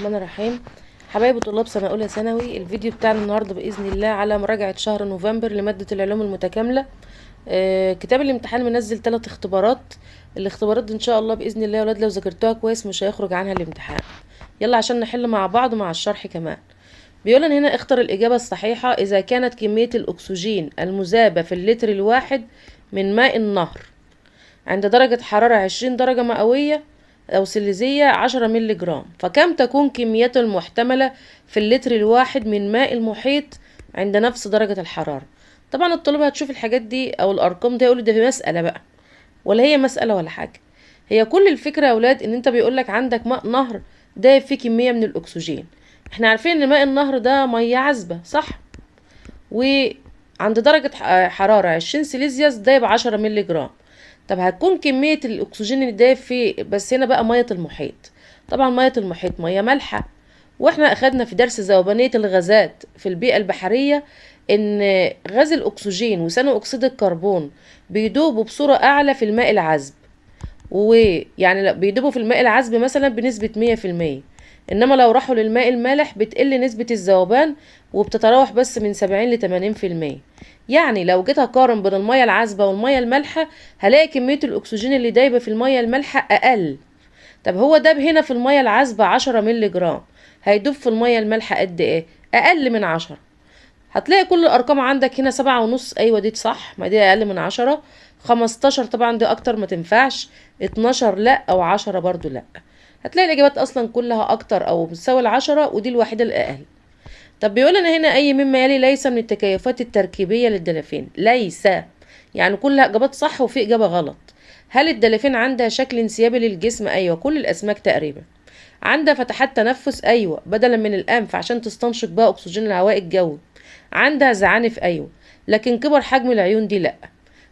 الرحمن الرحيم. حبايب طلاب سنة أولى ثانوي، الفيديو بتاعنا النهاردة بإذن الله على مراجعة شهر نوفمبر لمادة العلوم المتكاملة. كتاب الامتحان منزل 3 اختبارات. الاختبارات دي إن شاء الله بإذن الله يا ولاد لو ذاكرتوها كويس مش هيخرج عنها الامتحان. يلا عشان نحل مع بعض مع الشرح كمان. بيقول لنا هنا اختر الإجابة الصحيحة إذا كانت كمية الأكسجين المذابة في اللتر الواحد من ماء النهر عند درجة حرارة 20 درجة مئوية أو سليزية 10 مللي جرام، فكم تكون كميته المحتملة في اللتر الواحد من ماء المحيط عند نفس درجة الحرارة؟ طبعا الطلبة هتشوف الحاجات دي أو الأرقام دي يقولوا ده في مسألة بقى، ولا هي مسألة ولا حاجة. هي كل الفكرة يا أولاد إن أنت بيقولك عندك ماء نهر دايب فيه كمية من الأكسجين. احنا عارفين إن ماء النهر ده مية عذبة صح؟ وعند درجة حرارة 20 سيليزيوس دايب 10 مللي جرام. طب هتكون كمية الأكسجين اللي دايب فيه، بس هنا بقى مية المحيط. طبعا مية المحيط مية مالحة، واحنا أخدنا في درس ذوبانية الغازات في البيئة البحرية إن غاز الأكسجين وثاني أكسيد الكربون بيدوبوا بصورة أعلى في الماء العذب، ويعني بيدوبوا في الماء العذب مثلا بنسبة 100%، إنما لو راحوا للماء المالح بتقل نسبة الذوبان وبتتراوح بس من 70 ل80%. يعني لو جيت اقارن بين المية العذبة والمية المالحة هلاقي كمية الأكسجين اللي دايبة في المية المالحة أقل. طب هو داب هنا في المية العذبة 10 مللي جرام، هيدوب في المية المالحة قد ايه؟ أقل من 10. هتلاقي كل الأرقام عندك هنا 7.5، أيوة دي صح، ما دي أقل من 10. 15 طبعا دي أكتر ما تنفعش، 12 لأ، أو 10 برضو لأ. هتلاقي الإجابات أصلا كلها أكتر أو بتساوي 10، ودي الوحيدة الأقل. طب بيقول لنا هنا أي مما يلي ليس من التكيفات التركيبية للدلافين. ليس يعني كلها إجابات صح وفي إجابة غلط. هل الدلافين عندها شكل انسيابي للجسم؟ أيوة، كل الأسماك تقريبا. عندها فتحات تنفس؟ أيوة، بدلا من الأنف عشان تستنشق بقى أكسجين الهواء الجوي. عندها زعانف؟ أيوة. لكن كبر حجم العيون دي لأ.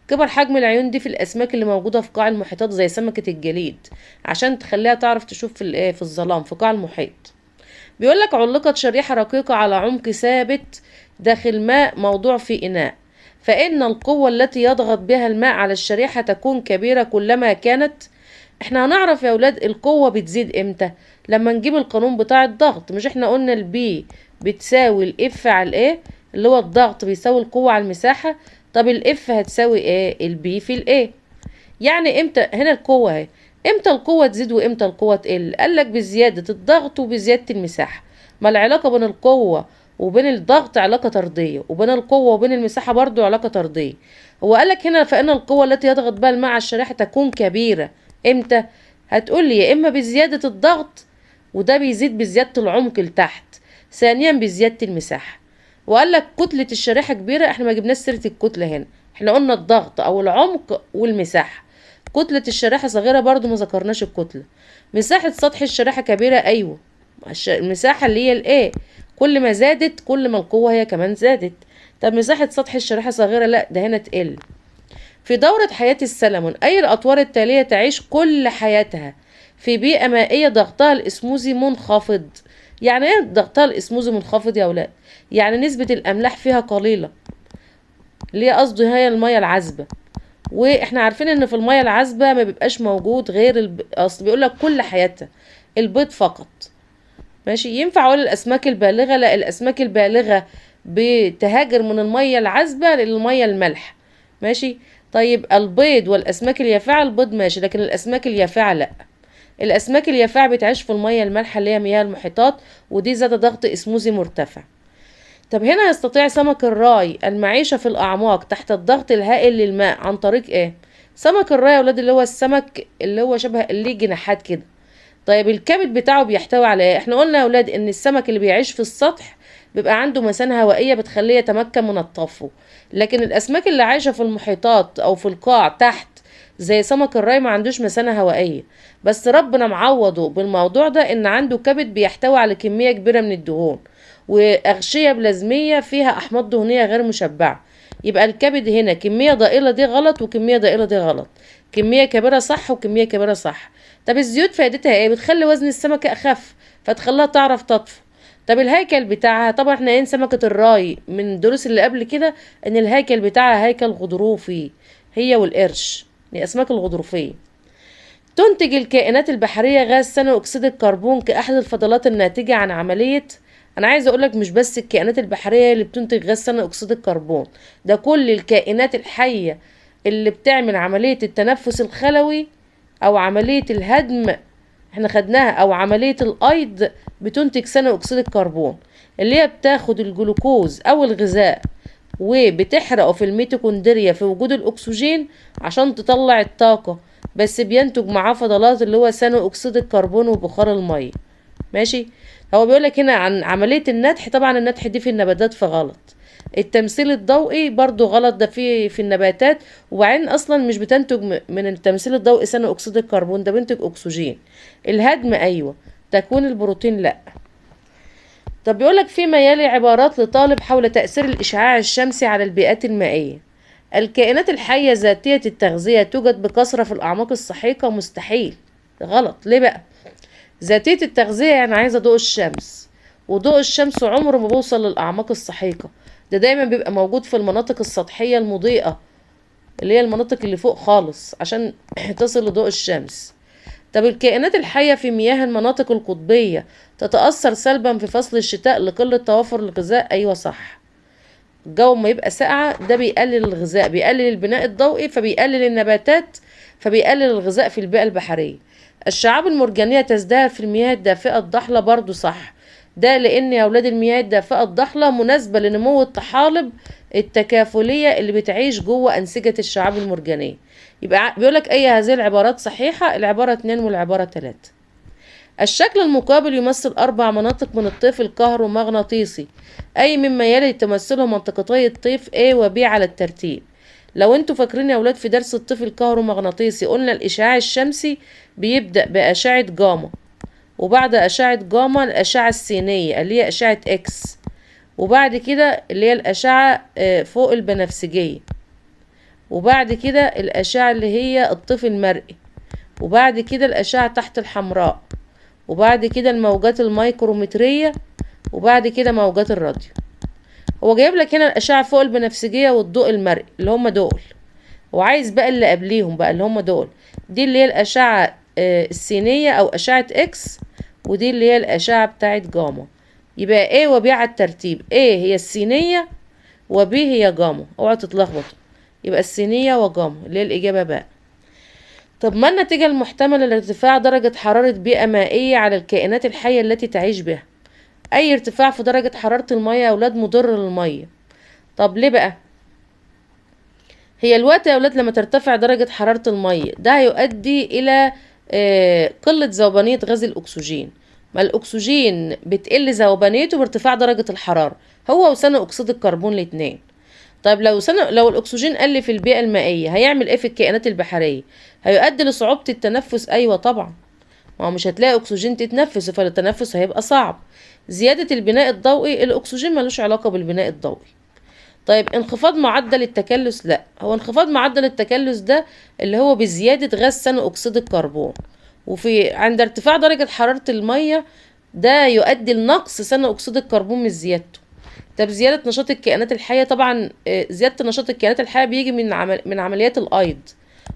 كبر حجم العيون دي في الأسماك اللي موجودة في قاع المحيطات زي سمكة الجليد، عشان تخليها تعرف تشوف في الظلام في قاع المحيط. بيقول لك علقت شريحة رقيقة على عمق ثابت داخل ماء موضوع في إناء، فإن القوة التي يضغط بها الماء على الشريحة تكون كبيرة كلما كانت. احنا هنعرف يا أولاد القوة بتزيد امتى؟ لما نجيب القانون بتاع الضغط. مش احنا قلنا البي بتساوي الاف على الايه، اللي هو الضغط بيساوي القوة على المساحة. طب الاف هتساوي ايه؟ البي في الايه. يعني امتى هنا القوة اهي، امتى القوة تزيد وامتى القوة تقل؟ قالك بزيادة الضغط وبزيادة المساحة. ما العلاقة بين القوة وبين الضغط علاقة طردية، وبين القوة وبين المساحة برضو علاقة طردية. هو قالك هنا فإن القوة التي يضغط بها الماء على الشريحة تكون كبيرة امتى؟ هتقولي يا اما بزيادة الضغط، وده بيزيد بزيادة العمق لتحت، ثانيا بزيادة المساحة. وقالك كتلة الشريحة كبيرة، احنا ما جبناش سيرة الكتلة هنا، احنا قلنا الضغط او العمق والمساحة. كتلة الشريحة صغيرة برضو ما ذكرناش الكتلة. مساحة سطح الشريحة كبيرة، ايوه، المساحة اللي هي الايه، كل ما زادت كل ما القوة هي كمان زادت. طب مساحة سطح الشريحة صغيرة، لا ده هنا تقل. في دورة حياة السلمون أي الأطوار التالية تعيش كل حياتها في بيئة مائية ضغطها الإسموزي منخفض؟ يعني ايه ضغطها الإسموزي منخفض يا أولاد؟ يعني نسبة الأملاح فيها قليلة، اللي هي قصده هي المية العذبة. واحنا عارفين ان في المية العذبة ما بيبقاش موجود غير اصل بيقول لك كل حياتها البيض فقط. ماشي، ينفع اقول الاسماك البالغة؟ لا، الاسماك البالغة بتهاجر من المية العذبة للمية المالحة. ماشي. طيب البيض والاسماك اليافعة، البيض ماشي، لكن الاسماك اليافعة لا. الاسماك اليافعة بتعيش في المية المالحة اللي هي مياه المحيطات، ودي ذات ضغط اسموزي مرتفع. طب هنا يستطيع سمك الراي المعيشة في الأعماق تحت الضغط الهائل للماء عن طريق ايه؟ سمك الراي يا ولاد اللي هو السمك اللي هو شبه اللي جناحات كده. طيب الكبد بتاعه بيحتوي على ايه؟ احنا قلنا يا ولاد ان السمك اللي بيعيش في السطح بيبقى عنده مثانة هوائية بتخليه يتمكن من الطفو، لكن الأسماك اللي عايشة في المحيطات أو في القاع تحت زي سمك الراي ما عندوش مثانة هوائية، بس ربنا معوضه بالموضوع ده ان عنده كبد بيحتوي على كمية كبيرة من الدهون وأغشية بلازمية فيها أحماض دهنية غير مشبعة. يبقى الكبد هنا كمية ضئيلة دي غلط وكمية ضئيلة دي غلط، كمية كبيرة صح وكمية كبيرة صح. طب الزيوت فائدتها ايه؟ بتخلي وزن السمكة أخف فتخليها تعرف تطفو. طب الهيكل بتاعها، طبعا احنا قايلين سمكة الراي من الدروس اللي قبل كده ان الهيكل بتاعها هيكل غضروفي، هي والقرش، دي أسماك الغضروفية. تنتج الكائنات البحرية غاز ثاني أكسيد الكربون كأحد الفضلات الناتجة عن عملية. أنا عايزة أقولك مش بس الكائنات البحرية اللي بتنتج غاز ثاني أكسيد الكربون، ده كل الكائنات الحية اللي بتعمل عملية التنفس الخلوي أو عملية الهدم، احنا خدناها، أو عملية الأيض، بتنتج ثاني أكسيد الكربون، اللي هي بتاخد الجلوكوز أو الغذاء وبتحرقه في الميتوكوندريا في وجود الأكسجين عشان تطلع الطاقة، بس بينتج معاه فضلات اللي هو ثاني أكسيد الكربون وبخار المية. ماشي. هو بيقولك هنا عن عملية النتح، طبعا النتح دي في النباتات فغلط. التمثيل الضوئي برضو غلط، ده في النباتات، وبعدين اصلا مش بتنتج من التمثيل الضوئي ثاني اكسيد الكربون، ده بينتج اكسجين. الهدم ايوه، تكوين البروتين لا. طب بيقولك فيما يلي عبارات لطالب حول تأثير الإشعاع الشمسي على البيئات المائية. الكائنات الحية ذاتية التغذية توجد بكثرة في الأعماق السحيقة، مستحيل. غلط. ليه بقى؟ ذاتية التغذية يعني عايزة ضوء الشمس، وضوء الشمس عمره ما بيوصل للأعماق السحيقة، ده دايما بيبقى موجود في المناطق السطحية المضيئة، اللي هي المناطق اللي فوق خالص، عشان تصل لضوء الشمس. طب الكائنات الحية في مياه المناطق القطبية تتأثر سلبا في فصل الشتاء لقلة توافر الغذاء. أيوة صح. الجو ما يبقى ساقعة ده بيقلل الغذاء، بيقلل البناء الضوئي، فبيقلل النباتات، فبيقلل الغذاء في البيئة البحرية. الشعاب المرجانية تزدهر في المياه الدافئة الضحلة. برضو صح، ده لأن يا أولاد المياه الدافئة الضحلة مناسبة لنمو الطحالب التكافلية اللي بتعيش جوه أنسجة الشعاب المرجانية. يبقى بيقولك أي هذه العبارات صحيحة؟ العبارة 2 والعبارة 3. الشكل المقابل يمثل 4 مناطق من الطيف الكهرومغناطيسي، أي مما يلي تمثله منطقتي الطيف A و B على الترتيب. لو انتوا فاكرين يا أولاد في درس الطيف الكهرومغناطيسي قلنا الإشعاع الشمسي بيبدأ بأشعة جاما، وبعد أشعة جاما الأشعة السينية اللي هي أشعة إكس، وبعد كده اللي هي الأشعة فوق البنفسجية، وبعد كده الأشعة اللي هي الطيف المرئي، وبعد كده الأشعة تحت الحمراء، وبعد كده الموجات الميكرومترية، وبعد كده موجات الراديو. هو جايب لك هنا الأشعة فوق البنفسجية والضوء المرئي اللي هم دول، وعايز بقى اللي قبليهم بقى اللي هم دول، دي اللي هي الأشعة السينية أو أشعة إكس، ودي اللي هي الأشعة بتاعت جاما. يبقى A و B على الترتيب، A هي السينية و B هي جاما، اوعى تتلخبطوا. يبقى السينية وجاما اللي هي الإجابة بقى. طب ما النتيجة المحتملة لارتفاع درجة حرارة بيئة مائية على الكائنات الحية التي تعيش بها؟ أي ارتفاع في درجة حرارة المية يا أولاد مضر للمية. طب ليه بقى؟ هي الوقت يا أولاد لما ترتفع درجة حرارة المية ده هيؤدي إلى قلة ذوبانية غاز الأكسجين. ما الأكسجين بتقل ذوبانيته بارتفاع درجة الحرارة، هو وثاني أكسيد الكربون الاتنين. طيب لو الأكسجين قل في البيئة المائية هيعمل إيه في الكائنات البحرية؟ هيؤدي لصعوبة التنفس. أيوة طبعا، ما هو مش هتلاقي أكسجين تتنفس، فالتنفس هيبقى صعب. زيادة البناء الضوئي، الأكسجين ملوش علاقة بالبناء الضوئي. طيب انخفاض معدل التكلس، لا، هو انخفاض معدل التكلس ده اللي هو بزيادة غاز ثاني أكسيد الكربون، وفي عند ارتفاع درجة حرارة المية ده يؤدي لنقص ثاني أكسيد الكربون من زيادته. طب زيادة نشاط الكائنات الحية، طبعا زيادة نشاط الكائنات الحية بيجي من عمليات الأيض،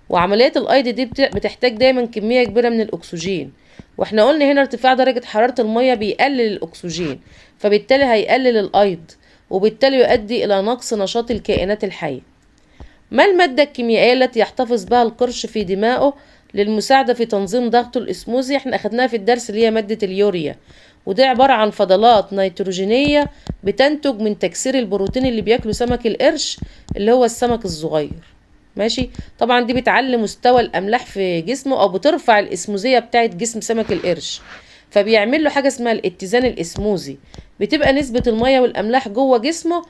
وعمليات الأيض دي بتحتاج دايما كمية كبيرة من الأكسجين، واحنا قلنا هنا ارتفاع درجة حرارة المية بيقلل الأكسجين، فبالتالي هيقلل الأيض، وبالتالي يؤدي إلى نقص نشاط الكائنات الحية. ما المادة الكيميائية التي يحتفظ بها القرش في دمائه للمساعدة في تنظيم ضغطه الإسموزي؟ احنا أخدناها في الدرس اللي هي مادة اليوريا، ودي عبارة عن فضلات نيتروجينية بتنتج من تكسير البروتين اللي بياكله سمك القرش اللي هو السمك الصغير. ماشي. طبعا دي بتعلي مستوى الأملاح في جسمه أو بترفع الإسموزية بتاعت جسم سمك القرش، فبيعمل له حاجة اسمها الاتزان الإسموزي، بتبقى نسبة المية والأملاح جوه جسمه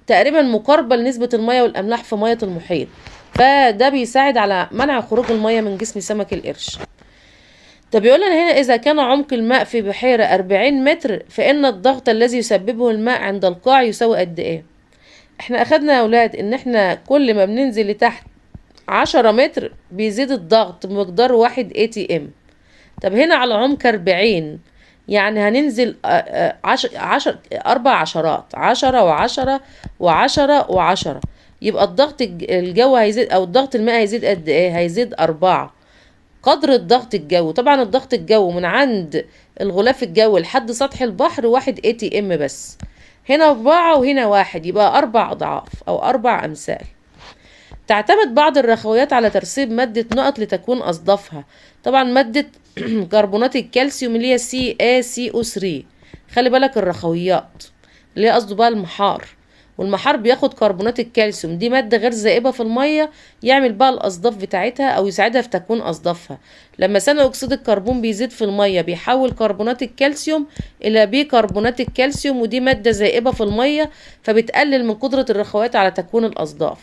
تقريبا مقاربة لنسبة المية والأملاح في مية المحيط، فده بيساعد على منع خروج المية من جسم سمك القرش. طب بيقول لنا هنا إذا كان عمق الماء في بحيرة 40 متر فإن الضغط الذي يسببه الماء عند القاع يساوي قد إيه؟ احنا أخدنا يا أولاد إن احنا كل ما بننزل لتحت 10 متر بيزيد الضغط بمقدار 1 ATM. طب هنا على عمق 40 يعني هننزل 4 عشرات، 10 و10 و10 و10، يبقى الضغط الجو هيزيد أو الضغط الماء هيزيد قد إيه؟ هيزيد 4. قدر الضغط الجوي. طبعا الضغط الجوي من عند الغلاف الجوي لحد سطح البحر 1 ATM بس، هنا 4 وهنا 1، يبقى 4 أضعاف أو 4 أمثال. تعتمد بعض الرخويات على ترسيب مادة نقط لتكوين أصدافها. طبعا مادة كربونات الكالسيوم اللي هي CaCO3. خلي بالك الرخويات اللي هي قصده بقى المحار، والمحار بياخد كربونات الكالسيوم، دي مادة غير ذائبة في المية، يعمل بقى الأصداف بتاعتها أو يساعدها في تكوين أصدافها. لما ثاني أكسيد الكربون بيزيد في المية بيحول كربونات الكالسيوم إلى بيكربونات الكالسيوم، ودي مادة ذائبة في المية فبتقلل من قدرة الرخويات على تكوين الأصداف.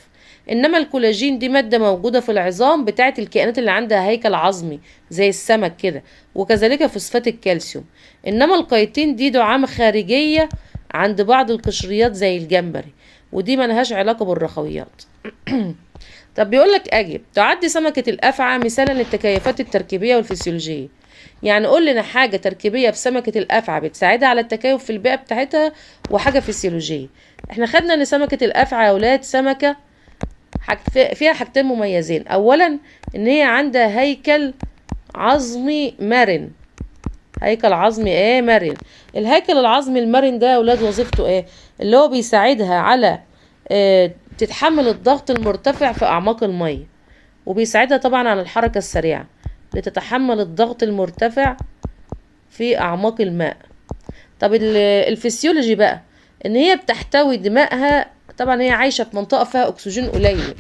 انما الكولاجين دي مادة موجودة في العظام بتاعت الكائنات اللي عندها هيكل عظمي زي السمك كده، وكذلك فوسفات الكالسيوم. انما الكايتين دي دعامة خارجية عند بعض القشريات زي الجمبري، ودي ملهاش علاقة بالرخويات. طب بيقولك اجب تعد سمكة الافعى مثالا للتكيفات التركيبية والفسيولوجية. يعني قول لنا حاجة تركيبية في سمكة الافعى بتساعدها على التكيف في البيئة بتاعتها، وحاجة فسيولوجية. احنا خدنا ان سمكة الافعى يا ولاد سمكة فيها حاجتين مميزين. اولا ان هي عندها هيكل عظمي مرن. هيكل عظمي مرن. الهيكل العظمي المرن ده يا اولاد وظيفته ايه؟ اللي هو بيساعدها على تتحمل الضغط المرتفع في اعماق المية، وبيساعدها طبعا على الحركة السريعة لتتحمل الضغط المرتفع في اعماق الماء. طب الفسيولوجي بقى ان هي بتحتوي دماغها، طبعا هي عايشة في منطقة فيها اكسجين قليل،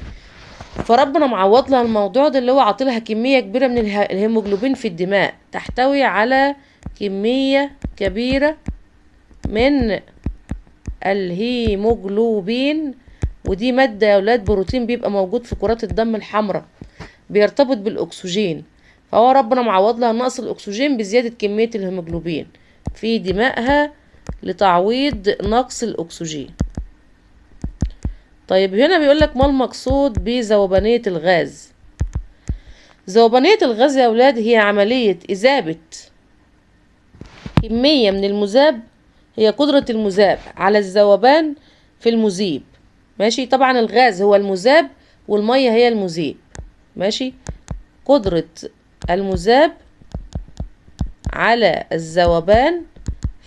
فربنا معوض لها الموضوع ده اللي هو عاطلها كمية كبيرة من الهيموجلوبين في الدماء، تحتوي على كمية كبيرة من الهيموجلوبين، ودي مادة يا ولاد بروتين بيبقى موجود في كرات الدم الحمراء بيرتبط بالأكسجين، فهو ربنا معوض لها نقص الأكسجين بزيادة كمية الهيموجلوبين في دماءها لتعويض نقص الأكسجين. طيب هنا بيقولك ما المقصود بذوبانية الغاز؟ ذوبانية الغاز يا أولاد هي عملية إذابة كمية من المذاب، هي قدرة المذاب على الذوبان في المذيب. ماشي، طبعا الغاز هو المذاب والمية هي المذيب. ماشي، قدرة المذاب على الذوبان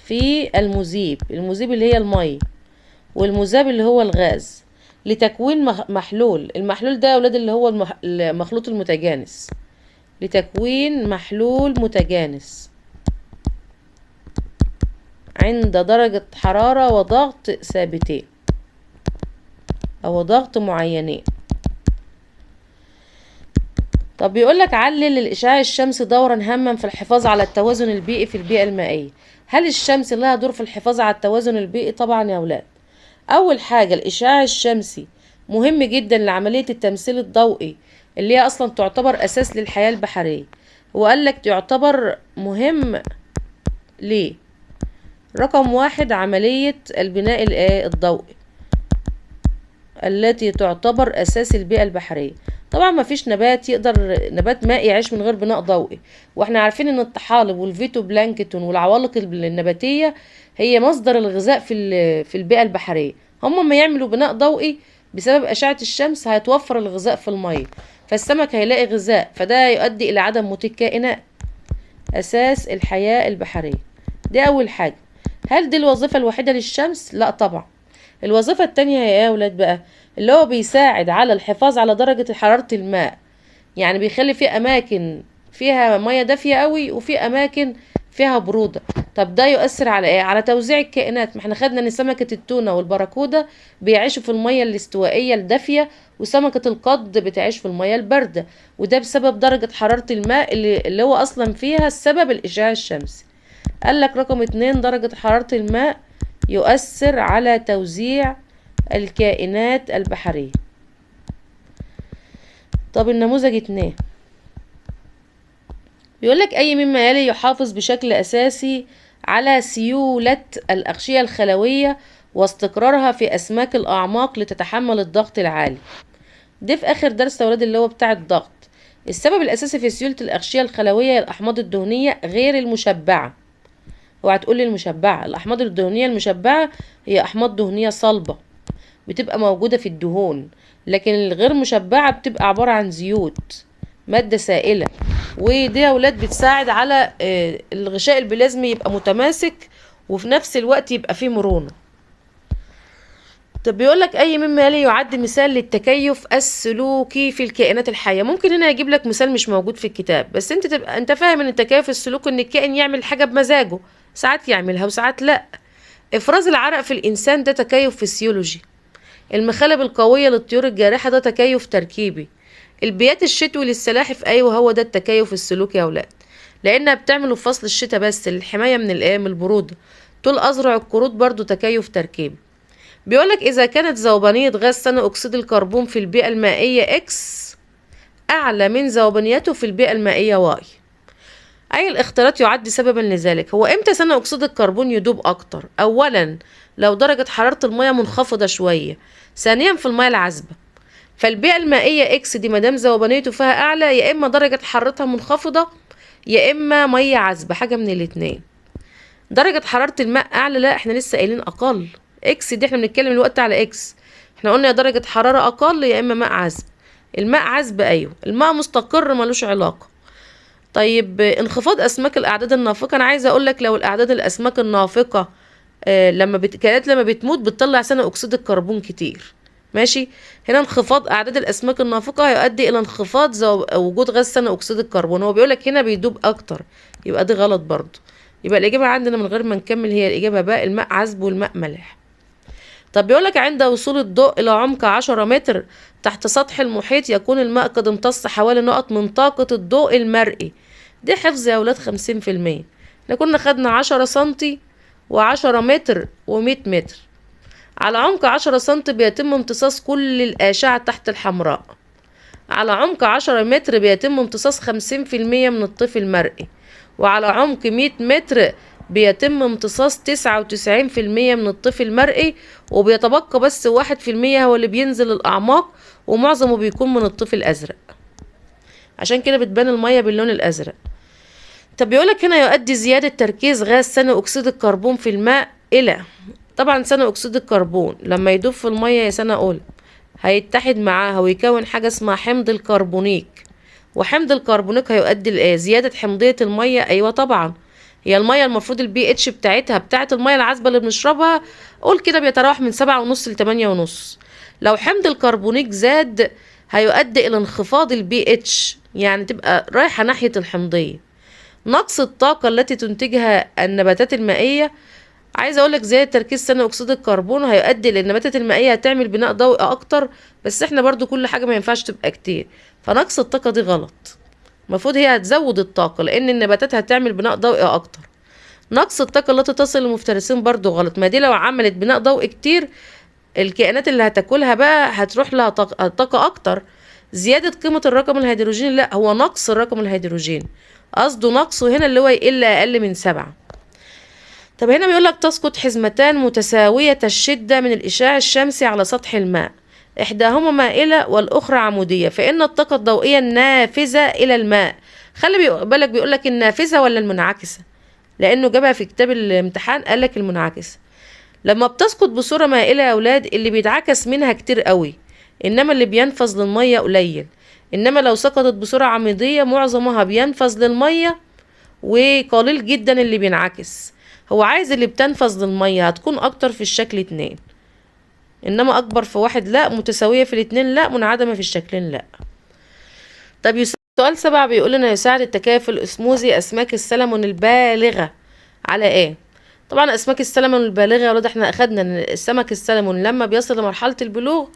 في المذيب، المذيب اللي هي المية، والمذاب اللي هو الغاز، لتكوين محلول. المحلول ده يا ولاد اللي هو المخلوط المتجانس، لتكوين محلول متجانس عند درجة حرارة وضغط ثابتين أو ضغط معينين. طب بيقولك علل الإشعاع الشمسي دورا هاما في الحفاظ على التوازن البيئي في البيئة المائية. هل الشمس لها دور في الحفاظ على التوازن البيئي؟ طبعا يا ولاد. أول حاجة الإشعاع الشمسي مهم جدا لعملية التمثيل الضوئي اللي هي أصلا تعتبر أساس للحياة البحرية، وقالك تعتبر مهم ليه؟ رقم 1 عملية البناء الضوئي التي تعتبر أساس البيئة البحرية. طبعا ما فيش نبات مائي يعيش من غير بناء ضوئي، واحنا عارفين ان الطحالب والفيتو بلانكتون والعوالق النباتية هي مصدر الغذاء في البيئة البحرية. هم ما يعملوا بناء ضوئي بسبب أشعة الشمس هيتوفر الغذاء في المية، فالسمك هيلاقي غذاء، فده يؤدي إلى عدم موت الكائنات، أساس الحياة البحرية. دي أول حاجة. هل دي الوظيفة الوحيدة للشمس؟ لا طبعا. الوظيفة التانية هي ايه يا ولاد بقى؟ اللي هو بيساعد على الحفاظ على درجة حرارة الماء، يعني بيخلي في أماكن فيها مية دافية قوي وفي أماكن فيها برودة. طب ده يؤثر على ايه؟ على توزيع الكائنات. ما احنا خدنا ان سمكة التونة والبراكودة بيعيشوا في المية الاستوائية الدافية، وسمكة القض بتعيش في المية الباردة، وده بسبب درجة حرارة الماء اللي هو أصلا فيها السبب الإشعاع الشمسي. قالك رقم 2 درجة حرارة الماء يؤثر على توزيع الكائنات البحرية. طب النموذج 2 بيقولك أي مما يلي يحافظ بشكل أساسي على سيولة الأغشية الخلوية واستقرارها في أسماك الأعماق لتتحمل الضغط العالي. ده في آخر درس يا ولاد اللي هو بتاع الضغط. السبب الأساسي في سيولة الأغشية الخلوية هي الأحماض الدهنية غير المشبعة. اوعى تقولي المشبعة. الأحماض الدهنية المشبعة هي أحماض دهنية صلبة بتبقى موجودة في الدهون، لكن الغير مشبعة بتبقى عبارة عن زيوت مادة سائلة، ودي يا ولاد بتساعد على الغشاء البلازمي يبقى متماسك وفي نفس الوقت يبقى فيه مرونة. طب بيقولك اي مما يلي يعد مثال للتكيف السلوكي في الكائنات الحية. ممكن هنا يجيب لك مثال مش موجود في الكتاب، بس انت تبقى انت فاهم ان التكيف السلوكي ان الكائن يعمل حاجة بمزاجه، ساعات يعملها وساعات لا. افراز العرق في الانسان ده تكيف فسيولوجي. المخالب القوية للطيور الجارحة ده تكيف تركيبي. البيات الشتوي للسلاحف، ايوه هو ده التكيف السلوكي يا اولاد، لانها بتعمله في فصل الشتاء بس للحماية من الايام البرودة. طول اذرع القرود برضو تكيف تركيبي. بيقولك إذا كانت ذوبانية غاز ثاني أكسيد الكربون في البيئة المائية إكس أعلى من ذوبانيته في البيئة المائية واي، أي الاختلاط يعد سببا لذلك. هو إمتى ثاني أكسيد الكربون يدوب أكتر؟ أولا لو درجة حرارة المياه منخفضة شوية، ثانيا في المياه العذبة. فالبيئة المائية إكس دي مدام ذوبانيته فيها أعلى، يا إما درجة حرارتها منخفضة يا إما مياه عذبة، حاجة من الاتنين. درجة حرارة الماء أعلى، لا إحنا لسه قايلين أقل. اكس دي احنا بنتكلم الوقت على اكس، احنا قلنا يا درجة حرارة اقل يا اما ماء عذب. الماء عذب ايوه، الماء مستقر ملوش علاقة. طيب انخفاض اسماك الاعداد النافقة، انا عايزة اقولك لو الاعداد الاسماك النافقة كانت لما بتموت بتطلع ثاني اكسيد الكربون كتير، ماشي. هنا انخفاض اعداد الاسماك النافقة هيؤدي الى انخفاض وجود غاز ثاني اكسيد الكربون. هو بيقولك هنا بيدوب اكتر، يبقى دي غلط برضو. يبقى الاجابة عندنا من غير ما نكمل هي الاجابة باء، الماء عذب والماء مالح. طب بيقولك عند وصول الضوء إلى عمق 10 متر تحت سطح المحيط يكون الماء قد امتص حوالي نقط من طاقة الضوء المرئي. دي حفظ يا ولاد 50%. احنا كنا خدنا 10 سنتي و10 متر و100 متر. على عمق 10 سنتي بيتم امتصاص كل الأشعة تحت الحمراء. على عمق 10 متر بيتم امتصاص 50% من الطيف المرئي. وعلى عمق 100 متر بيتم امتصاص 99% من الطيف المرئي، وبيتبقى بس 1% هو اللي بينزل الأعماق، ومعظمه بيكون من الطيف الأزرق، عشان كده بتبان المية باللون الأزرق. طب بيقولك هنا يؤدي زيادة تركيز غاز ثاني أكسيد الكربون في الماء إلى، طبعا ثاني أكسيد الكربون لما يدوب في المية يا سنة أولى هيتحد معاها ويكون حاجة اسمها حمض الكربونيك، وحمض الكربونيك هيؤدي لإيه؟ زيادة حمضية المية. أيوة طبعا، هي المية المفروض البي اتش بتاعتها بتاعت المية العذبة اللي بنشربها قول كده بيتراوح من 7.5 ل8.5. لو حمض الكربونيك زاد هيؤدي إلى انخفاض البي اتش، يعني تبقى رايحة ناحية الحمضية. نقص الطاقة التي تنتجها النباتات المائية، عايزه اقول لك زياده تركيز ثاني اكسيد الكربون هيؤدي للنباتات المائيه هتعمل بناء ضوئي اكتر، بس احنا برضو كل حاجه ما ينفعش تبقى كتير، فنقص الطاقه دي غلط. المفروض هي هتزود الطاقه لان النباتات هتعمل بناء ضوئي اكتر. نقص الطاقه التي تصل للمفترسين برضو غلط، ما دي لو عملت بناء ضوئي كتير الكائنات اللي هتاكلها بقى هتروح لها طاقه اكتر. زياده قيمه الرقم الهيدروجيني، لا هو نقص الرقم الهيدروجيني، قصده نقصه هنا اللي هو يقل اقل من 7. طب هنا بيقولك تسقط حزمتان متساوية الشدة من الإشعاع الشمسي على سطح الماء، إحداهما مائلة والأخرى عمودية، فإن الطاقة الضوئية النافذة إلى الماء، خلي بالك بيقولك النافذة ولا المنعكسة، لأنه جابها في كتاب الامتحان قالك المنعكسة. لما بتسقط بصورة مائلة يا أولاد اللي بيتعكس منها كتير قوي، إنما اللي بينفذ للمية قليل. إنما لو سقطت بصورة عمودية معظمها بينفذ للمية وقليل جدا اللي بينعكس. هو عايز اللي بتنفذ للمية هتكون اكتر في الشكل 2، انما اكبر في 1 لا، متساوية في 2 لا، منعدمة في الشكلين لا. طب سؤال 7 بيقول لنا يساعد التكيف الاسموزي اسماك السلمون البالغة على ايه؟ طبعا اسماك السلمون البالغة يا ولاد احنا اخدنا ان السمك السلمون لما بيصل لمرحلة البلوغ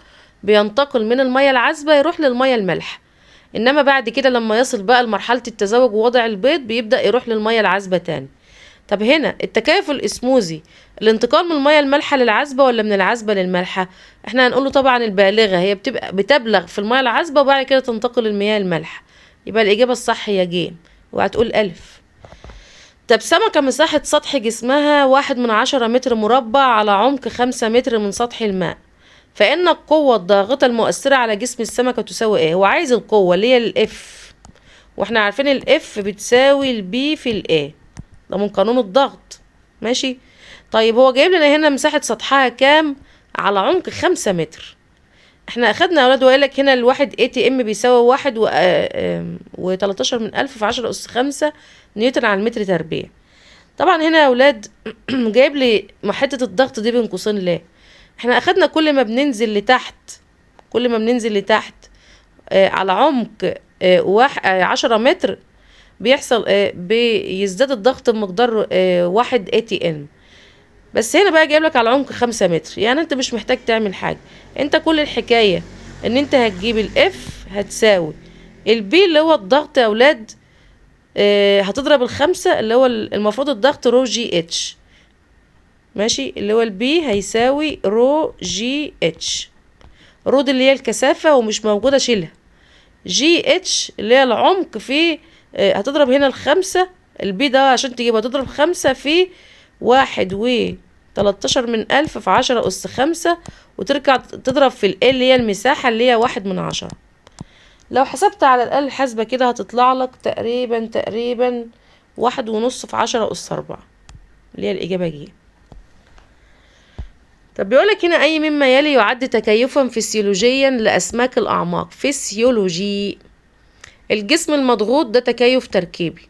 بينتقل من المية العذبة يروح للمية المالحة، انما بعد كده لما يصل بقى لمرحلة التزاوج ووضع البيض بيبدأ يروح للمية العذبة تاني. طب هنا التكيف الاسموزي الانتقال من المياه المالحة للعذبة ولا من العذبة للمالحة؟ احنا هنقوله طبعا البالغة، هي بتبلغ في المياه العذبة وبعد كده تنتقل للمياه المالحة، يبقى الإجابة الصح هي ج، وهتقول ألف. طب سمكة مساحة سطح جسمها 1/10 متر مربع على عمق 5 متر من سطح الماء، فإن القوة الضاغطة المؤثرة على جسم السمكة تساوي ايه؟ هو عايز القوة اللي هي الإف، واحنا عارفين الإف بتساوي البي في الإيه، ده من قانون الضغط، ماشي. طيب هو جايب لنا هنا مساحة سطحها كام؟ على عمق 5 متر. احنا اخدنا يا اولاد وقال لك هنا الواحد ATM بيساوي 1.13 في 10 أس 5 نيوتن على المتر تربيع. طبعا هنا يا اولاد جايب لي حته الضغط دي بين قوسين ليه؟ احنا اخدنا كل ما بننزل لتحت على عمق 10 متر بيحصل بيزداد الضغط بمقدار 1 ATM. بس هنا بقى جايب لك على عمق 5 متر، يعني انت مش محتاج تعمل حاجه، انت كل الحكايه ان انت هتجيب الاف هتساوي البي اللي هو الضغط يا اولاد، هتضرب الخمسة اللي هو المفروض الضغط رو جي اتش، ماشي، اللي هو البي هيساوي رو جي اتش. رو دي اللي هي الكثافة ومش موجودة شيلها، جي اتش اللي هي العمق في هتضرب هنا الخمسة، البي ده عشان تجيبها هتضرب 5 في 1.13 في 10 أس 5 وترجع تضرب في ال اللي هي المساحة اللي هي 1/10. لو حسبت على الآلة الحاسبة كده هتطلع لك تقريبا 1.5 في 10 أس 4 اللي هي الإجابة ج. طب بيقولك هنا أي مما يلي يعد تكيفا فسيولوجيا لأسماك الأعماق. فسيولوجي، الجسم المضغوط ده تكيف تركيبي،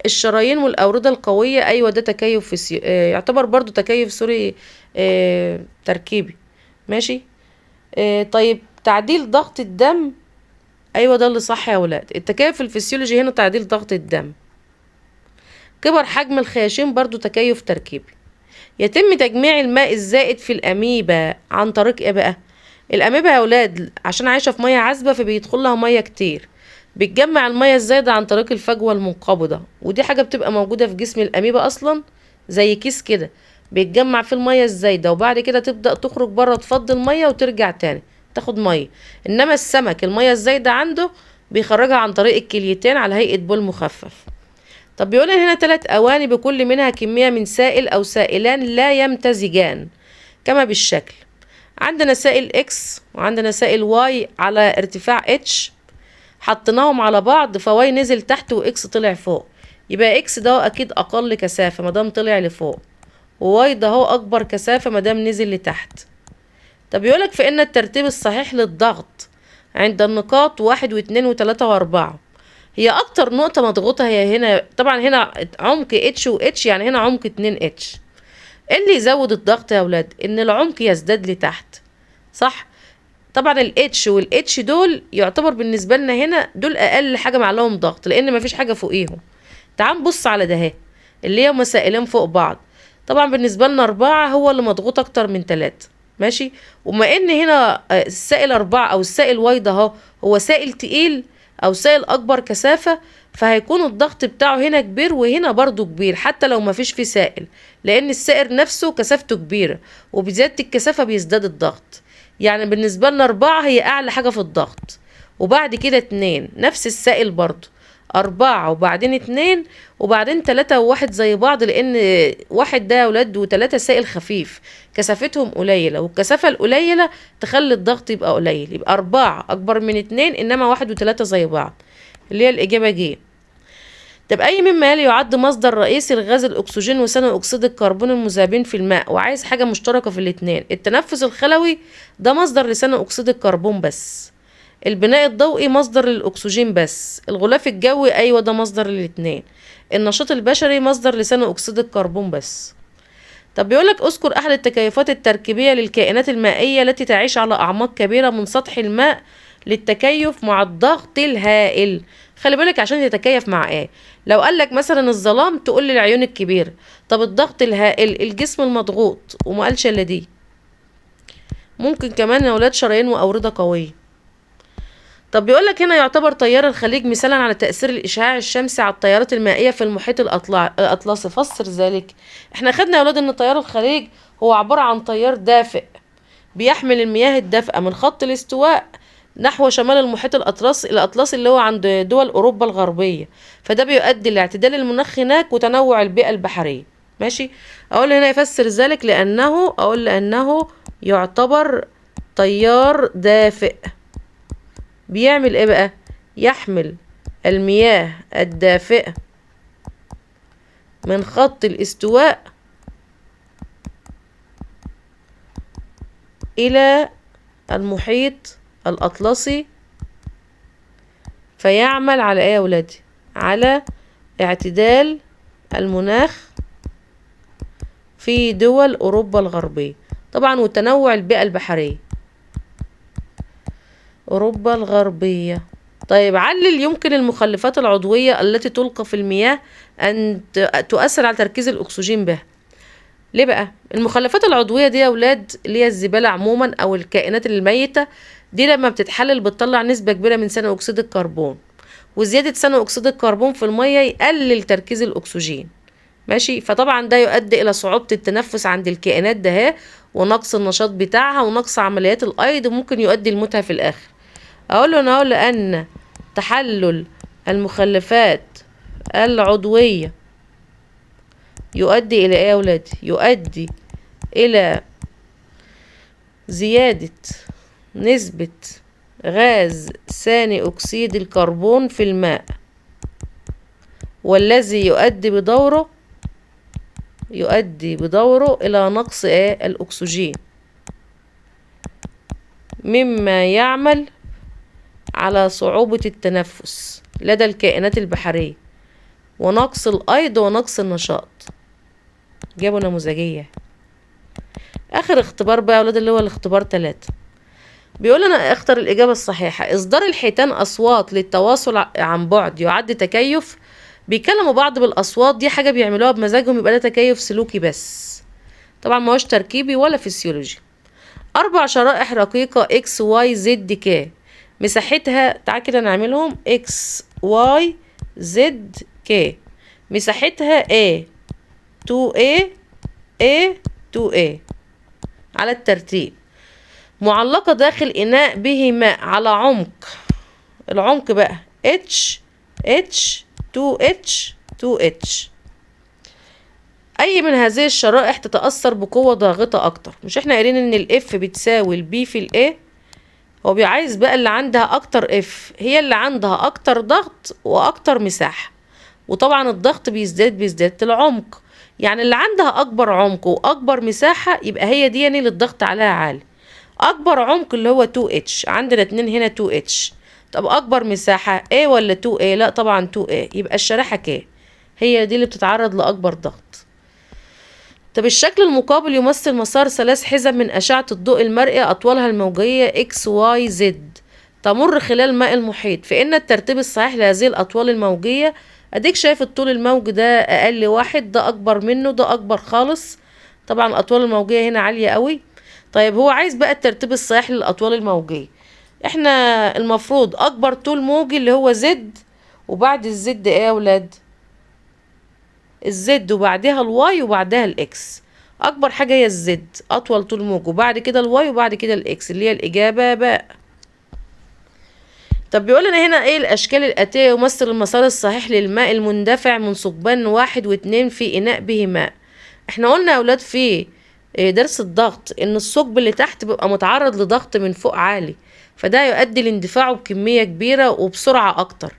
الشرايين والأوردة القوية أيوة ده تكيف يعتبر برضو تكيف سوري تركيبي، ماشي. طيب تعديل ضغط الدم، ايوه ده اللي صح يا ولاد، التكيف الفسيولوجي هنا تعديل ضغط الدم. كبر حجم الخياشيم برضو تكيف تركيبي. يتم تجميع الماء الزائد في الاميبا عن طريق ايه بقى؟ الاميبا يا ولاد عشان عايشه في ميه عذبه فبيدخل لها ميه كتير، بتجمع الميه الزايده عن طريق الفجوه المنقبضه، ودي حاجه بتبقى موجوده في جسم الاميبا اصلا زي كيس كده بيتجمع فيه الميه الزايده، وبعد كده تبدا تخرج بره تفضي الميه وترجع تاني تاخد ميه. انما السمك الميه الزايده عنده بيخرجها عن طريق الكليتين على هيئه بول مخفف. طب بيقول هنا 3 اواني بكل منها كميه من سائل او سائلان لا يمتزجان كما بالشكل. عندنا سائل اكس وعندنا سائل واي على ارتفاع اتش، حطيناهم على بعض فواي نزل تحت واكس طلع فوق، يبقى اكس ده اكيد اقل كثافه مادام طلع لفوق، وواي ده هو اكبر كثافه مادام نزل لتحت. طب يقولك فإن الترتيب الصحيح للضغط عند النقاط 1 و2 و3 و4، هي أكتر نقطة مضغوطة هي هنا، طبعا هنا عمق اتش و اتش يعني هنا عمق 2 اتش. اللي يزود الضغط يا أولاد إن العمق يزداد لتحت، صح؟ طبعا الاتش والاتش دول يعتبر بالنسبة لنا هنا دول أقل حاجة معلهم ضغط لأن مفيش حاجة فوقيهم. تعال نبص على ده اهي اللي هي مسائلين فوق بعض، طبعا بالنسبة لنا 4 هو اللي مضغوط أكتر من 3، ماشي. وما ان هنا السائل 4 او السائل واي ده هو سائل تقيل او سائل اكبر كثافة، فهيكون الضغط بتاعه هنا كبير وهنا برضو كبير حتى لو ما فيش فيه سائل، لان السائل نفسه كثافته كبيرة وبزيادة الكثافة بيزداد الضغط. يعني بالنسبة لنا 4 هي اعلى حاجة في الضغط، وبعد كده 2 نفس السائل برضو، 4 وبعدين 2 وبعدين 3 و1 زي بعض، لان 1 ده يا ولاد و3 سائل خفيف كثافتهم قليلة، والكثافة القليلة تخلي الضغط يبقى قليل، يبقى 4 أكبر من 2 إنما 1 و3 زي بعض اللي هي الإجابة ج. طب أي مما يلي يعد مصدر رئيسي لغاز الأكسجين وثاني أكسيد الكربون المذابين في الماء، وعايز حاجة مشتركة في الاتنين. التنفس الخلوي ده مصدر لثاني أكسيد الكربون بس، البناء الضوئي مصدر للأكسجين بس، الغلاف الجوي أيوة ده مصدر للاتنين، النشاط البشري مصدر لثاني أكسيد الكربون بس. طب بيقولك اذكر أحد التكيفات التركيبية للكائنات المائية التي تعيش على أعماق كبيرة من سطح الماء للتكيف مع الضغط الهائل. خلي بالك عشان تتكيف مع ايه، لو قالك مثلا الظلام تقول لي العيون الكبيرة، طب الضغط الهائل الجسم المضغوط، وما قالش الا دي. ممكن كمان يا ولاد شرايين وأوردة قوية. طب بيقولك هنا يعتبر تيار الخليج مثالا على تأثير الإشعاع الشمسي على التيارات المائية في المحيط الأطلسي، فسر ذلك. احنا خدنا يا ولاد ان تيار الخليج هو عبارة عن تيار دافئ بيحمل المياه الدافئة من خط الاستواء نحو شمال المحيط الأطلسي اللي هو عند دول أوروبا الغربية، فده بيؤدي لاعتدال المناخ هناك وتنوع البيئة البحرية، ماشي. أقول هنا يفسر ذلك لأنه يعتبر تيار دافئ بيعمل ايه بقى، يحمل المياه الدافئة من خط الاستواء إلى المحيط الأطلسي فيعمل على ايه يا ولادي؟ على اعتدال المناخ في دول أوروبا الغربية، طبعا وتنوع البيئة البحرية أوروبا الغربية. طيب علل يمكن المخلفات العضوية التي تلقى في المياه أن تؤثر على تركيز الأكسجين بها. ليه بقى؟ المخلفات العضوية دي يا أولاد اللي هي الزبالة عموما أو الكائنات الميتة دي لما بتتحلل بتطلع نسبة كبيرة من ثاني أكسيد الكربون، وزيادة ثاني أكسيد الكربون في المية يقلل تركيز الأكسجين. ماشي، فطبعا ده يؤدي إلى صعوبة التنفس عند الكائنات ده ونقص النشاط بتاعها ونقص عمليات الأيض، وممكن يؤدي لموتها في الآخر. أقول لأن تحلل المخلفات العضوية يؤدي إلى إيه يا ولادي؟ يؤدي إلى زيادة نسبة غاز ثاني أكسيد الكربون في الماء، والذي يؤدي بدوره إلى نقص الأكسجين، مما يعمل على صعوبة التنفس لدى الكائنات البحرية ونقص الأيض ونقص النشاط. جابوا نموذجية. آخر اختبار بقى يا ولاد اللي هو الاختبار 3، بيقول أنا اختر الإجابة الصحيحة. إصدار الحيتان أصوات للتواصل عن بعد يعد تكيف؟ بيكلموا بعض بالأصوات دي، حاجة بيعملوها بمزاجهم، يبقى ده تكيف سلوكي بس، طبعا ما هوش تركيبي ولا فسيولوجي. 4 شرائح رقيقة X Y Z K مساحتها، تعال كده نعملهم X Y Z K مساحتها A 2A A 2A على الترتيب، معلقة داخل إناء به ماء على العمق بقى H H 2H 2H. أي من هذه الشرائح تتأثر بقوة ضاغطة أكتر؟ مش احنا قايلين إن الإف بتساوي البي في الإيه؟ هو بيعايز بقى اللي عندها أكتر إف هي اللي عندها أكتر ضغط وأكتر مساحة، وطبعا الضغط بيزداد العمق، يعني اللي عندها أكبر عمق وأكبر مساحة يبقى هي دي يعني اللي الضغط عليها عالي. أكبر عمق اللي هو 2H، عندنا 2 هنا 2H. طب أكبر مساحة A ولا 2A؟ لا طبعا 2A، يبقى الشريحة K هي دي اللي بتتعرض لأكبر ضغط. طب الشكل المقابل يمثل مسار 3 حزم من أشعة الضوء المرئي أطوالها الموجية X Y Z تمر خلال ماء المحيط، فإن الترتيب الصحيح لهذه الأطوال الموجية، أديك شايف الطول الموجي ده أقل واحد، ده أكبر منه، ده أكبر خالص، طبعا الأطوال الموجية هنا عالية قوي. طيب هو عايز بقى الترتيب الصحيح للأطوال الموجية، احنا المفروض أكبر طول موجي اللي هو Z، وبعد الزد ايه يا ولاد؟ الزد وبعدها الواي وبعدها الاكس، اكبر حاجه هي الزد اطول طول موج، وبعد كده الواي وبعد كده الاكس اللي هي الاجابه باء. طب بيقول لنا هنا ايه الاشكال الاتيه يمثل المسار الصحيح للماء المندفع من ثقبان 1 و2 في اناء به ماء. احنا قلنا يا اولاد في درس الضغط ان الثقب اللي تحت بيبقى متعرض لضغط من فوق عالي، فده يؤدي لاندفاعه بكميه كبيره وبسرعه اكتر.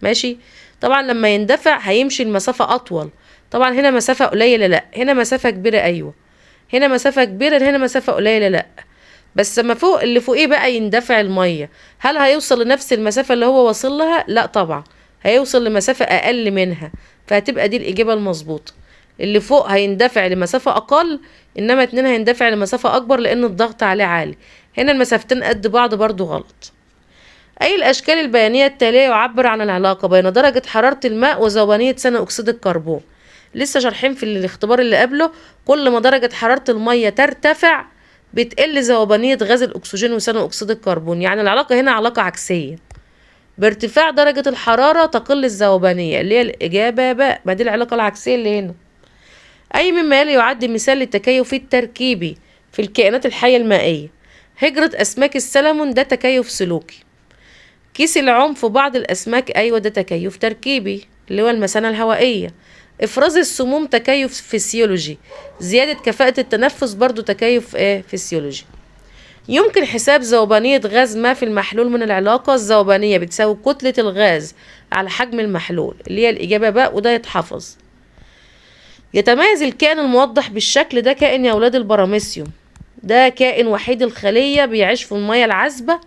ماشي، طبعا لما يندفع هيمشي المسافه اطول، طبعا هنا مسافة قليلة لا، هنا مسافة كبيرة ايوه، هنا مسافة كبيرة، هنا مسافة قليلة لا، بس لما فوق اللي فوقيه بقى يندفع المية، هل هيوصل لنفس المسافة اللي هو واصل لها؟ لا طبعا هيوصل لمسافة اقل منها، فهتبقى دي الاجابة المظبوطة. اللي فوق هيندفع لمسافة اقل، انما 2 هيندفع لمسافة اكبر لان الضغط عليه عالي، هنا المسافتين قد بعض برضو غلط. أي الأشكال البيانية التالية يعبر عن العلاقة بين درجة حرارة الماء وذوبانية ثاني أكسيد الكربون؟ لسه شارحين في الاختبار اللي قبله، كل ما درجة حرارة المية ترتفع بتقل ذوبانية غاز الأكسجين وثاني أكسيد الكربون، يعني العلاقة هنا علاقة عكسية، بارتفاع درجة الحرارة تقل الذوبانية اللي هي الإجابة باء، ما دي العلاقة العكسية اللي هنا. أي مما يلي يعد مثال للتكيف التركيبي في الكائنات الحية المائية؟ هجرة أسماك السلمون ده تكيف سلوكي، كيس العوم في بعض الأسماك أيوة ده تكيف تركيبي اللي هو المثانة الهوائية، إفراز السموم تكيف فسيولوجي، زيادة كفاءة التنفس برضو تكيف فسيولوجي. يمكن حساب ذوبانية غاز ما في المحلول من العلاقة الذوبانية بتساوي كتلة الغاز على حجم المحلول اللي هي الإجابة باء، وده يتحفظ. يتميز الكائن الموضح بالشكل ده كائن يا أولاد البراميسيوم، ده كائن وحيد الخلية بيعيش في المية العذبة،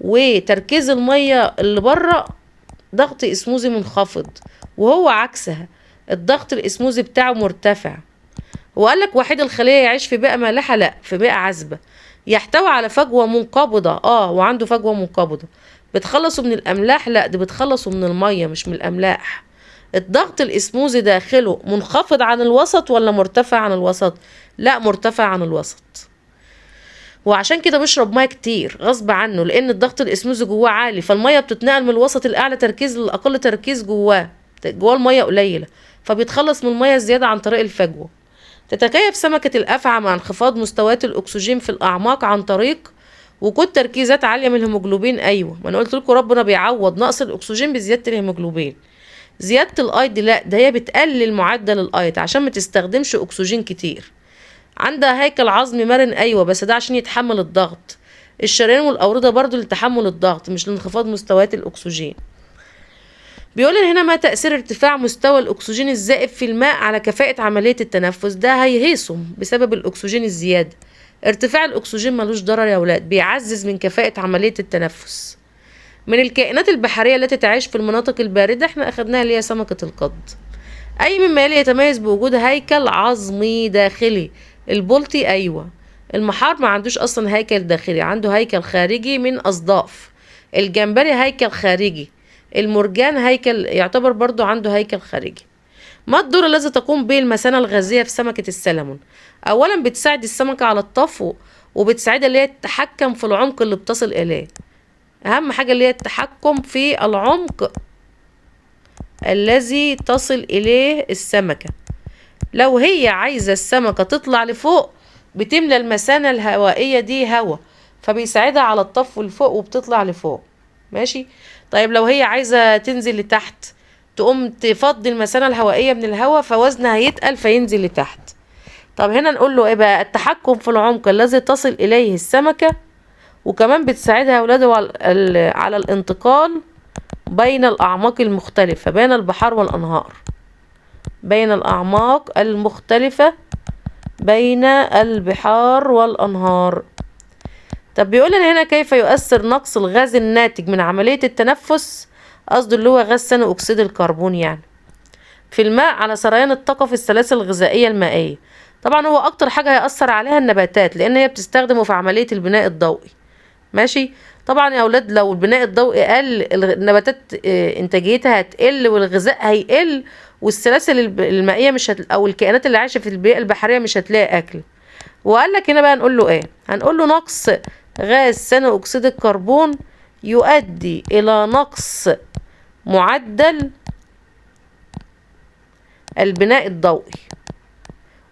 وتركيز المية اللي بره ضغط اسموزي منخفض، وهو عكسها الضغط الاسموزي بتاعه مرتفع. وقال لك وحيد الخلية يعيش في بيئة مالحة؟ لا، في بيئة عذبة. يحتوي على فجوة منقبضة، وعنده فجوة منقبضة. بتخلصوا من الأملاح؟ لا، دي بتخلصوا من المية مش من الأملاح. الضغط الاسموزي داخله منخفض عن الوسط ولا مرتفع عن الوسط؟ لا، مرتفع عن الوسط. وعشان كده بيشرب ميه كتير غصب عنه، لان الضغط الاسموزي جواه عالي، فالميه بتتنقل من الوسط الاعلى تركيز للاقل تركيز جواه الميه قليله، فبيتخلص من الميه الزياده عن طريق الفجوه. تتكيف سمكه الافعى مع انخفاض مستويات الاكسجين في الاعماق عن طريق وجود تركيزات عاليه من الهيموجلوبين. ايوه، ما انا قلت لكم ربنا بيعوض نقص الاكسجين بزياده الهيموجلوبين. زياده الايض لا، ده هي بتقلل معدل الايض عشان ما تستخدمش اكسجين كتير. عندها هيكل عظمي مرن، ايوه، بس ده عشان يتحمل الضغط. الشرايين والاورده برضو لتحمل الضغط مش لانخفاض مستويات الاكسجين. بيقول هنا ما تأثير ارتفاع مستوى الاكسجين الزائد في الماء على كفاءة عملية التنفس؟ ده هيهيصم بسبب الاكسجين الزيادة. ارتفاع الاكسجين ملوش ضرر يا ولاد، بيعزز من كفاءة عملية التنفس. من الكائنات البحرية التي تعيش في المناطق الباردة احنا اخدناها اللي هي سمكة القط. اي مما يلي يتميز بوجود هيكل عظمي داخلي؟ البلطي، ايوه. المحار ما عندوش اصلا هيكل داخلي، عنده هيكل خارجي من اصداف. الجمبري هيكل خارجي. المرجان هيكل يعتبر برضو عنده هيكل خارجي. ما الدور الذي تقوم به المثانة الغازية في سمكة السلمون؟ اولا بتساعد السمكة على الطفو، وبتساعدها اللي هي تتحكم في العمق اللي بتصل اليه. اهم حاجة اللي هي التحكم في العمق الذي تصل اليه السمكة. لو هي عايزة السمكة تطلع لفوق بتملى المثانة الهوائية دي هوا، فبيساعدها على الطفو لفوق وبتطلع لفوق. ماشي. طيب لو هي عايزة تنزل لتحت تقوم تفضي المثانة الهوائية من الهوا، فوزنها هيتقل فينزل لتحت. طب هنا نقول له ايه بقى؟ التحكم في العمق الذي تصل اليه السمكة، وكمان بتساعدها اولاده على الانتقال بين الاعماق المختلفة، بين البحار والانهار، بين الأعماق المختلفة بين البحار والأنهار. طب بيقول لنا هنا كيف يؤثر نقص الغاز الناتج من عملية التنفس، قصده اللي هو غاز ثاني أكسيد الكربون يعني، في الماء على سريان الطاقة في السلاسل الغذائية المائية. طبعا هو أكتر حاجة هيأثر عليها النباتات، لأن هي بتستخدمه في عملية البناء الضوئي. ماشي. طبعا يا أولاد لو البناء الضوئي قل النباتات إنتاجيتها هتقل والغذاء هيقل، والسلاسل المائية مش أو الكائنات اللي عايشة في البيئة البحرية مش هتلاقي أكل. وقال لك هنا بقى نقول له إيه؟ هنقول له نقص غاز ثاني أكسيد الكربون يؤدي إلى نقص معدل البناء الضوئي،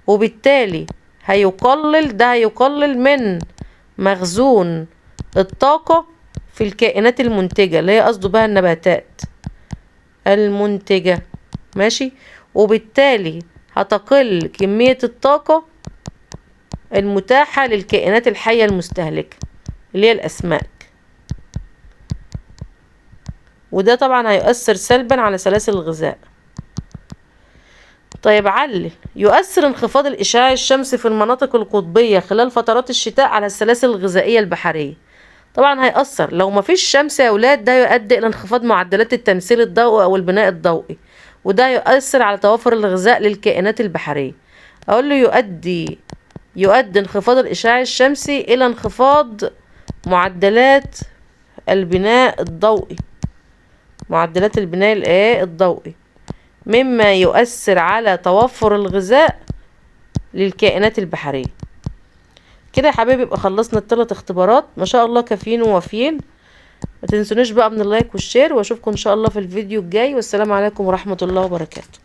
وبالتالي هيقلل من مخزون الطاقة في الكائنات المنتجة اللي هي قصده بها النباتات المنتجة. ماشي. وبالتالي هتقل كمية الطاقة المتاحة للكائنات الحية المستهلكة اللي هي الأسماك، وده طبعا هيؤثر سلبا على سلاسل الغذاء. طيب علل يؤثر انخفاض الإشعاع الشمسي في المناطق القطبية خلال فترات الشتاء على السلاسل الغذائية البحرية؟ طبعا هيأثر. لو مفيش شمس يا أولاد ده يؤدي إلى انخفاض معدلات التمثيل الضوئي أو البناء الضوئي، وده يؤثر على توافر الغذاء للكائنات البحرية. أقول له يؤدي انخفاض الإشعاع الشمسي إلى انخفاض معدلات البناء الضوئي، معدلات البناء الضوئي، مما يؤثر على توفر الغذاء للكائنات البحرية. كده يا حبايبي يبقى خلصنا ال3 اختبارات ما شاء الله كافيين ووافيين. ما تنسونيش بقى من اللايك والشير، واشوفكم ان شاء الله في الفيديو الجاي، والسلام عليكم ورحمة الله وبركاته.